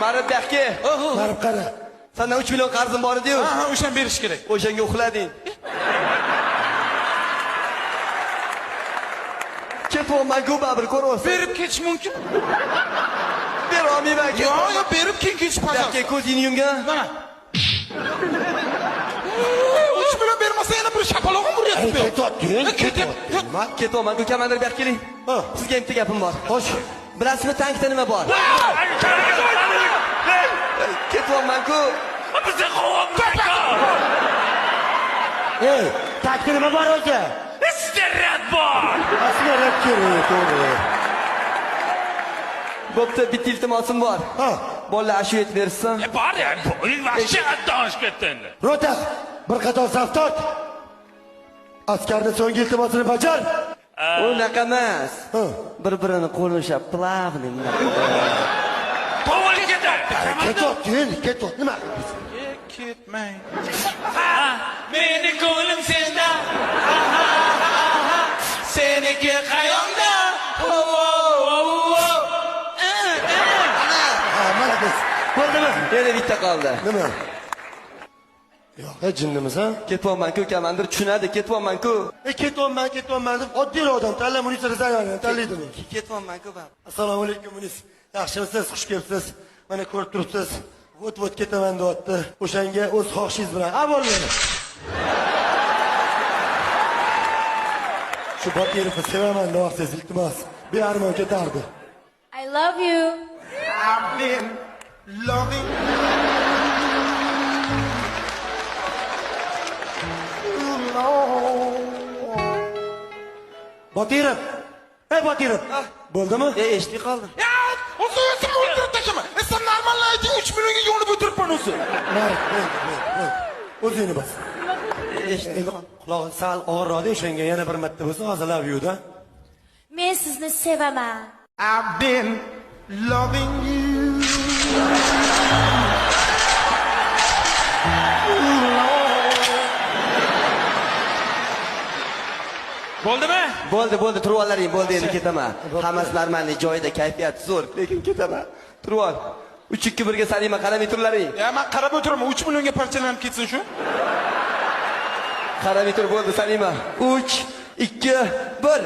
Marib aka. Marib qara. Sendan 3 million qarzim bor edi-yu. Ha, o'shan berish kerak. O'shanga uxlading. Ketyapman-ku baribir ko'ryapsan. Berib ketish mumkin. Bera olmayman aka. Yo'q, berib keyin ketish pajal. Aka ko'zingni yumgan. Mana. 3 million bermasa yana bir shapalog'im uryapti. Ketyapman-ku komandir berib keling. Sizga bitta gapim bor. Xo'sh. Bilasizmi tankda nima bor? Ketyapman-ku. Bizni qovmaydi. Ey, tankda nima bor o'zi? Istirat bor. Aslirat kerak, to'g'ri. Bo'pti, bitta iltimosim bor. Bolalar shu yetib bersin. Bor ya, vaqti addosh ketdi. Rota, bir qator saftot. Askarning so'nggi iltimosini bajar. Unaqa emas. Bir-birini qo'lini ushlab, plavni. Qo'l ketdi. Ketyapti, nima? Ketmang. Meni ko'nglim senda. Seniki qayonda? Mana biz. Bo'ldimi? Yana bitta qoldi. Nima? Yo'q, jinnimiz ha? Ketyapman-ku komandir tushunadi, ketyapman-ku. Ketyapman deb oddiy odam tanla Munisa Rizayevani tanlaydimi? Ketyapman-ku bab. Assalomu alaykum Munis. Yaxshimisiz? Xush kelibsiz. Mana ko'rib turibsiz. Vot ketaman deyapti. O'shanga o'z xohishingiz bilan. Bo'lmaydi. Shu Botirovni sevaman deyapsiz, iltimos. Bearmon ketardi. I love you. I've been loving Botirov. Ey Botirov. Bo'ldimi? Eshitib qoldim. Ya, o'zing o'ldirib tashlama. Sen normalni ayting 3 millionga yo'nib o'tiribman o'zi. O'zingni bas. Endi qulog'ing sal og'irroqda, o'shanga yana bir marta bo'lsa, hozir love you da. Men sizni sevaman. I've been loving you. Bo'ldimi? Bo'ldi, turib olaring, bo'ldi, endi ketaman. Hammasi normalniy joyida, kayfiyat zo'r, lekin ketaman. Turib ol. 3-2-1 ga Salima qaramay turlaring. Ya, men qarab o'tiraman, 3 millionga parchalanib ketsin shu. Qaramay tur, bo'ldi Salima. 3-2-1